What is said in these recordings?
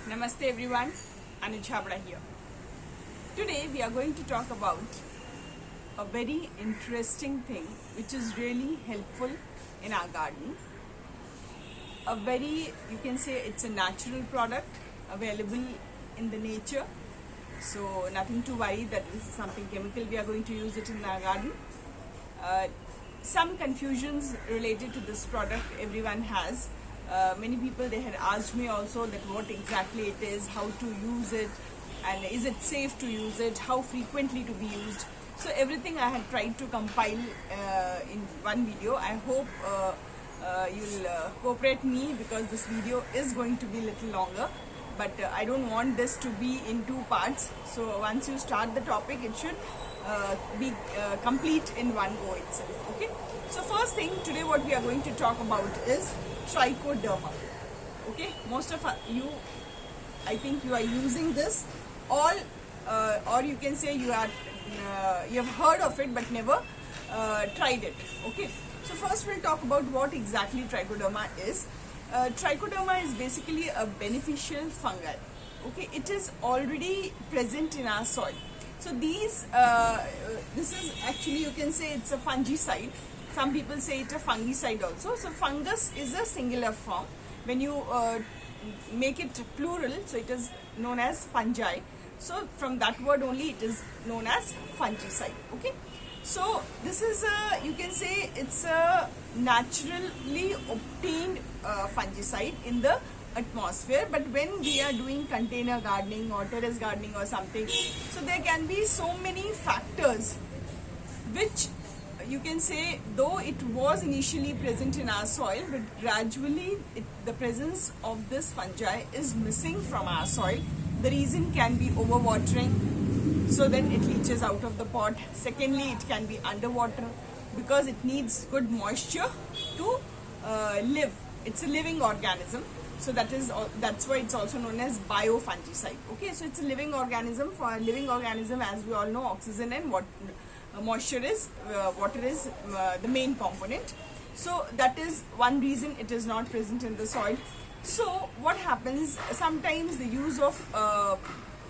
Namaste everyone, Anuj Habra here. Today we are going to talk about a very interesting thing which is really helpful in our garden. You can say it's a natural product available in the nature. So nothing to worry that this is something chemical we are going to use it in our garden. Some confusions related to this product everyone has. Many people they had asked me also that what exactly it is, how to use it, and is it safe to use it, how frequently to be used. So everything I had tried to compile in one video. I hope you'll cooperate me because this video is going to be a little longer, but I don't want this to be in two parts. So once you start the topic, it should be complete in one go itself. Okay. So first thing today, what we are going to talk about is trichoderma. Okay, most of you, I think you are using this all, or you can say you have heard of it but never tried it. Okay, so first we'll talk about what exactly trichoderma is. Trichoderma is basically a beneficial fungi. Okay, it is already present in our soil. So this is actually, you can say it's a fungicide. Some people say it's a fungicide also. So fungus is a singular form. When you make it plural, so it is known as fungi. So from that word only it is known as fungicide. Okay. So this is a, you can say it's a naturally obtained fungicide in the atmosphere. But when we are doing container gardening or terrace gardening or something, so there can be so many factors which you can say, though it was initially present in our soil, but gradually the presence of this fungi is missing from our soil. The reason can be overwatering, so then it leaches out of the pot. Secondly, it can be underwater because it needs good moisture to live. It's a living organism, so that's why it's also known as biofungicide. Okay, so it's a living organism. For a living organism, as we all know, oxygen and water is the main component. So that is one reason it is not present in the soil. So what happens, sometimes the use of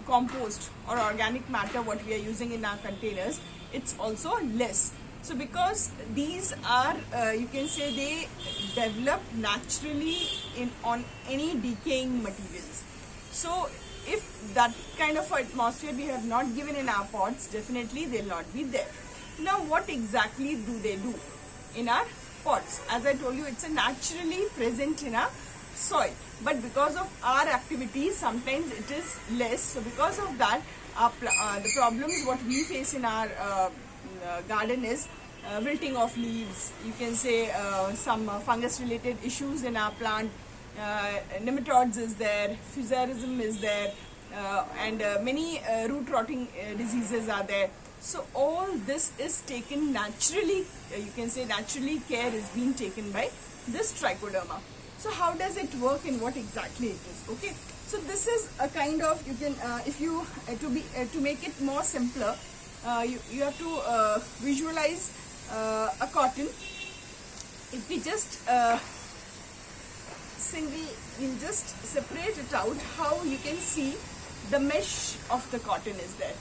compost or organic matter what we are using in our containers, it's also less. So because these are you can say they develop naturally on any decaying materials. So if that kind of atmosphere we have not given in our pots, definitely they'll not be there. Now what exactly do they do in our pots? As I told you, it's a naturally present in our soil, but because of our activities sometimes it is less. So because of that, the problems what we face in our garden is wilting of leaves, you can say some fungus related issues in our plant, nematodes is there, fusarium is there, and many root rotting diseases are there. So all this is taken naturally, you can say naturally care is being taken by this trichoderma. So how does it work and what exactly it is? Okay, so this is a kind of, you can if you to make it more simpler, you have to visualize a cotton. If we just we'll just separate it out, how you can see the mesh of the cotton is there.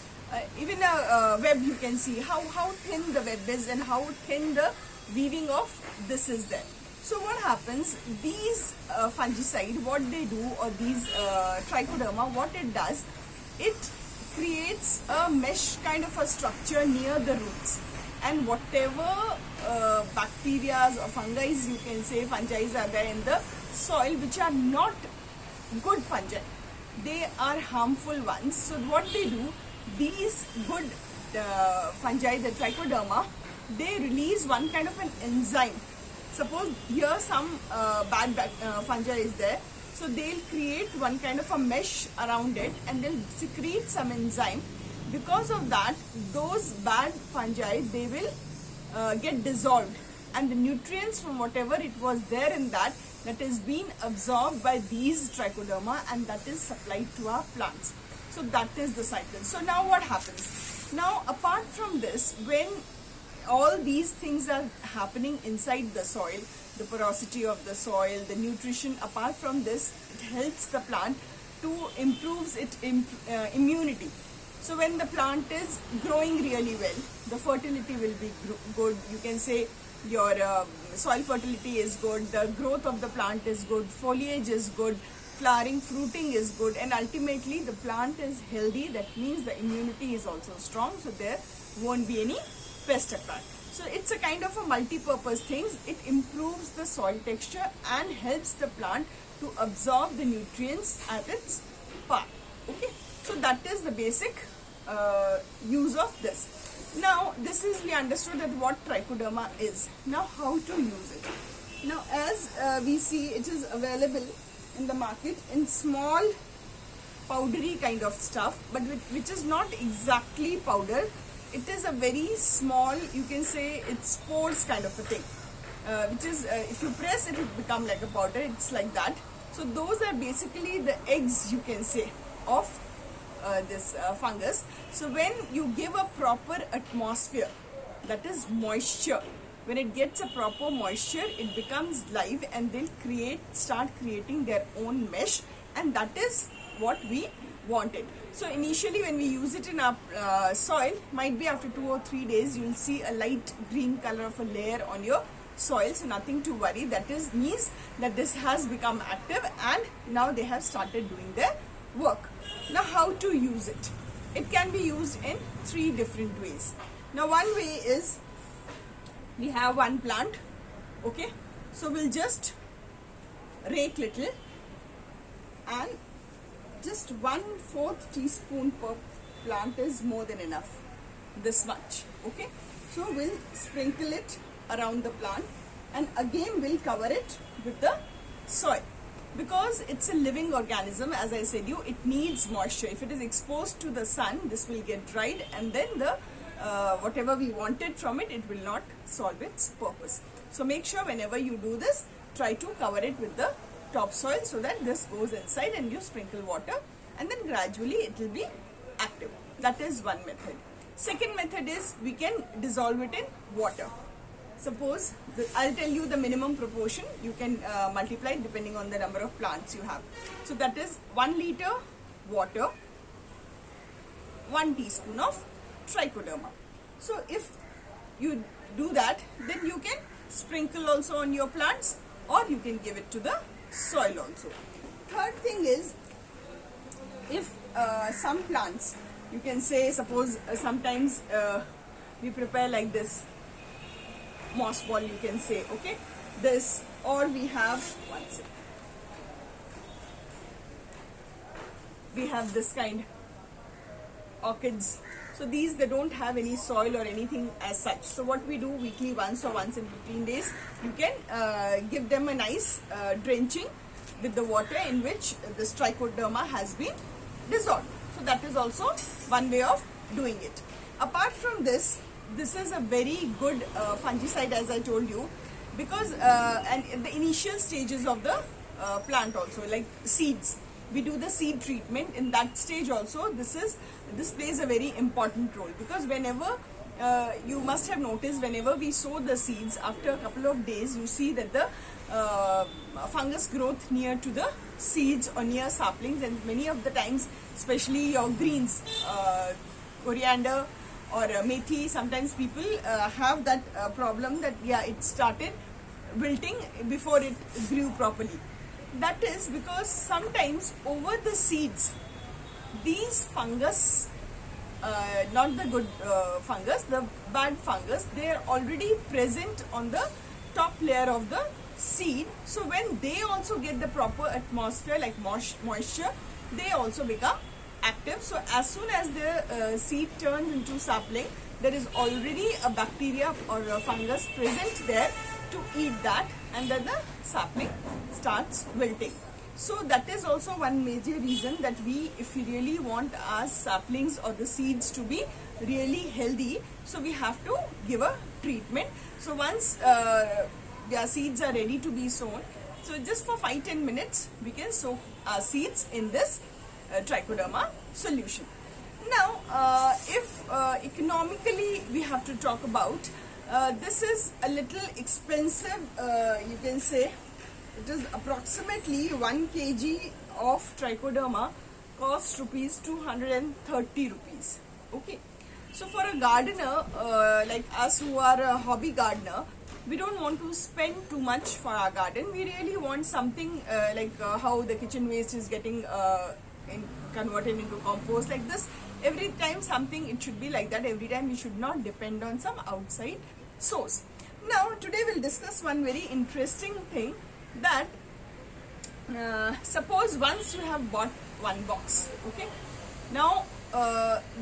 Even a web, you can see how thin the web is and how thin the weaving of this is there. So what happens, these fungicide, what they do, or these trichoderma, what it does, it creates a mesh kind of a structure near the roots, and whatever bacteria or fungi, you can say fungi are there in the soil which are not good fungi, they are harmful ones. So what they do, these good fungi, the trichoderma, they release one kind of an enzyme. Suppose here some bad fungi is there, so they'll create one kind of a mesh around it and they'll secrete some enzyme. Because of that, those bad fungi, they will get dissolved, and the nutrients from whatever it was there in that is being absorbed by these trichoderma, and that is supplied to our plants. So that is the cycle. So now what happens? Now apart from this, when all these things are happening inside the soil, the porosity of the soil, the nutrition, apart from this, it helps the plant to improves immunity. So when the plant is growing really well, the fertility will be good. You can say your soil fertility is good, the growth of the plant is good, foliage is good, flowering, fruiting is good, and ultimately the plant is healthy. That means the immunity is also strong, so there won't be any pest attack. So it's a kind of a multi-purpose thing. It improves the soil texture and helps the plant to absorb the nutrients at its part. Okay, so that is the basic use of this. Now this is, we understood that what trichoderma is. Now how to use it. Now as we see, it is available in the market in small powdery kind of stuff, but which is not exactly powder. It is a very small, you can say it's spores kind of a thing, which is if you press it, it become like a powder. It's like that. So those are basically the eggs, you can say, of this fungus. So when you give a proper atmosphere, that is moisture, when it gets a proper moisture, it becomes live and they'll start creating their own mesh, and that is what we wanted. So initially when we use it in our soil, might be after 2 or 3 days you will see a light green color of a layer on your soil. So nothing to worry. That is means that this has become active and now they have started doing their work. Now how to use it? It can be used in 3 different ways. Now one way is, we have one plant, okay, so we'll just rake little and just 1/4 teaspoon per plant is more than enough, this much, okay. So we'll sprinkle it around the plant and again we'll cover it with the soil, because it's a living organism. As I said you, it needs moisture. If it is exposed to the sun, this will get dried, and then the whatever we wanted from it, it will not solve its purpose. So make sure whenever you do this, try to cover it with the topsoil so that this goes inside, and you sprinkle water, and then gradually it will be active. That is one method. Second method is, we can dissolve it in water. Suppose, I'll tell you the minimum proportion. You can multiply depending on the number of plants you have. So that is 1 liter water, 1 teaspoon of trichoderma. So if you do that, then you can sprinkle also on your plants, or you can give it to the soil also. Third thing is, if some plants, you can say, suppose sometimes we prepare like this moss ball, you can say, okay, this, or we have, one second, we have this kind, orchids. So these, they don't have any soil or anything as such. So what we do, weekly once or once in 15 days, you can give them a nice drenching with the water in which this trichoderma has been dissolved. So that is also one way of doing it. Apart from this, this is a very good fungicide, as I told you, because and in the initial stages of the plant also, like seeds, we do the seed treatment. In that stage also, this plays a very important role, because whenever you must have noticed, whenever we sow the seeds, after a couple of days you see that the fungus growth near to the seeds or near saplings, and many of the times, especially your greens, coriander or methi, sometimes people have that problem that, yeah, it started wilting before it grew properly. That is because sometimes over the seeds, these fungus, not the good fungus, the bad fungus, they are already present on the top layer of the seed. So when they also get the proper atmosphere like moisture, they also become active. So as soon as the seed turns into sapling, there is already a bacteria or a fungus present there to eat that, and then the sapling starts wilting. So that is also one major reason that if we really want our saplings or the seeds to be really healthy, so we have to give a treatment. So once their seeds are ready to be sown, so just for 5-10 minutes we can soak our seeds in this trichoderma solution. Now if economically we have to talk about, this is a little expensive, you can say. It is approximately 1 kg of trichoderma costs rupees 230 rupees. Okay, so for a gardener like us who are a hobby gardener, we don't want to spend too much for our garden. We really want something how the kitchen waste is getting converted into compost, like this. Every time something, it should be like that. Every time you should not depend on some outside source. Now today we'll discuss one very interesting thing, that suppose once you have bought one box, okay, now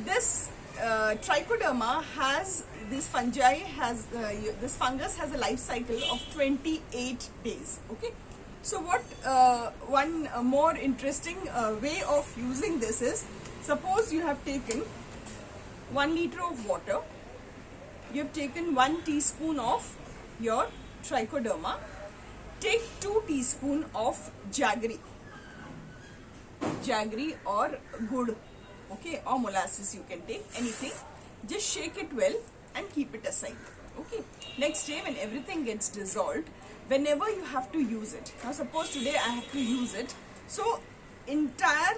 this trichoderma has, this fungi has this fungus has a life cycle of 28 days. Okay, so what one more interesting way of using this is, suppose you have taken 1 liter of water, you have taken 1 teaspoon of your trichoderma, take 2 teaspoon of jaggery or gur, okay, or molasses, you can take anything. Just shake it well and keep it aside. Okay, next day when everything gets dissolved, whenever you have to use it, now suppose today I have to use it, so entire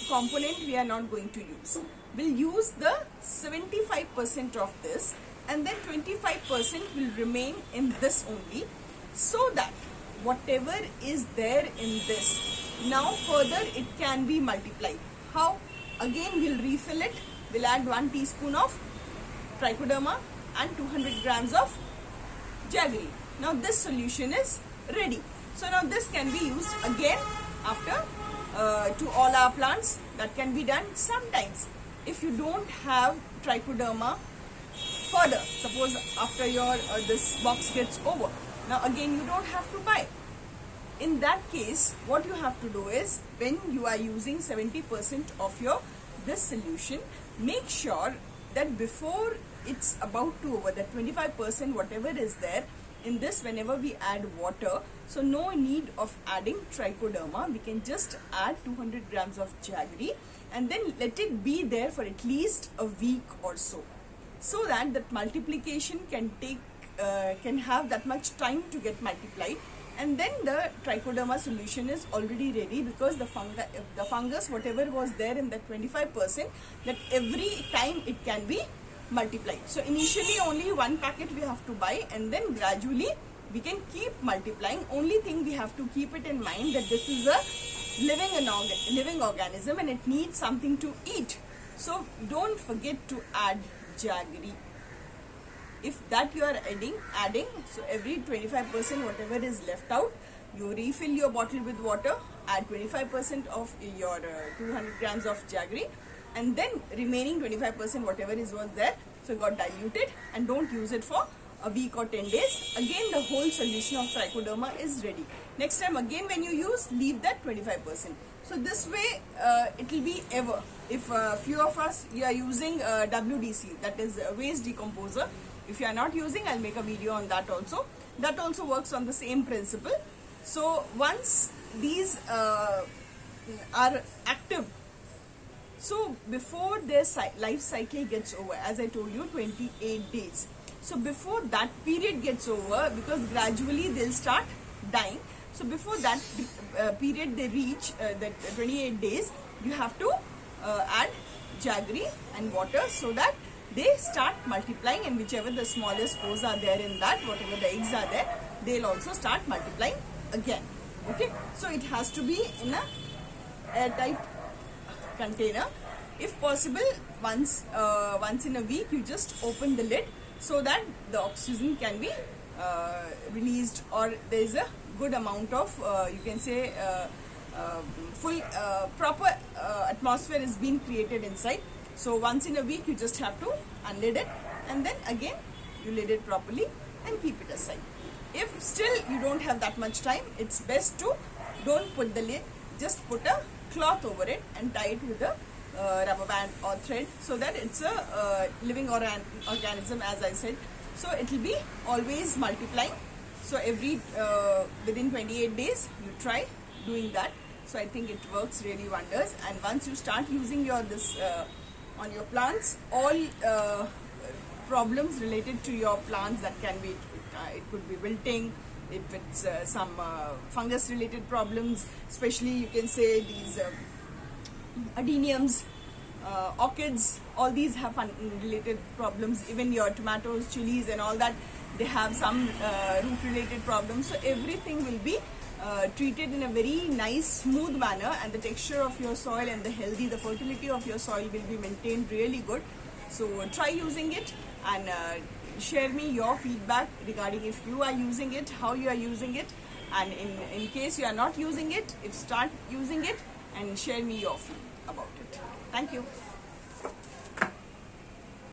component we are not going to use. We'll use the 75% of this, and then 25% will remain in this only, so that whatever is there in this, now further it can be multiplied. How? Again we'll refill it. We'll add 1 teaspoon of trichoderma and 200 grams of jaggery. Now this solution is ready. So now this can be used again after to all our plants. That can be done sometimes. If you don't have trichoderma further, suppose after your this box gets over, now again you don't have to buy. In that case, what you have to do is, when you are using 70% of your this solution, make sure that before it's about to over, that 25% whatever is there in this, whenever we add water, so no need of adding trichoderma, we can just add 200 grams of jaggery and then let it be there for at least a week or so, so that that multiplication can take can have that much time to get multiplied, and then the trichoderma solution is already ready, because the fungus whatever was there in that 25%, that every time it can be multiplied. So initially only 1 packet we have to buy, and then gradually we can keep multiplying. Only thing we have to keep it in mind, that this is a living organism and it needs something to eat. So don't forget to add jaggery. If that you are adding, so every 25% whatever is left out, you refill your bottle with water, add 25% of your 200 grams of jaggery, and then remaining 25% whatever was there, so got diluted, and don't use it for a week or 10 days. Again the whole solution of trichoderma is ready. Next time again when you use, leave that 25%. So this way it will be ever. If few of us, you are using WDC, that is waste decomposer. If you are not using, I'll make a video on that also. That also works on the same principle. So once these are active, so before their life cycle gets over, as I told you, 28 days. So before that period gets over, because gradually they'll start dying. So before that period they reach that 28 days, you have to add jaggery and water, so that they start multiplying, and whichever the smallest spores are there in that, whatever the eggs are there, they'll also start multiplying again. Okay, so it has to be in a airtight container. If possible, once in a week you just open the lid, so that the oxygen can be released, or there is a good amount of you can say full proper atmosphere is being created inside. So once in a week you just have to unlid it, and then again you lid it properly and keep it aside. If still you don't have that much time, it's best to don't put the lid, just put a cloth over it and tie it with a rubber band or thread, so that it's a living organism, as I said. So it will be always multiplying. So every within 28 days you try doing that. So I think it works really wonders. And once you start using your this on your plants, all problems related to your plants, that can be it could be wilting, if it's some fungus related problems, especially you can say these adeniums, orchids, all these have fun related problems. Even your tomatoes, chilies and all that, they have some root related problems. So everything will be treated in a very nice smooth manner, and the texture of your soil and the fertility of your soil will be maintained really good. So try using it and share me your feedback regarding if you are using it, how you are using it, and in case you are not using it, if start using it, and share me your feedback about it. Thank you.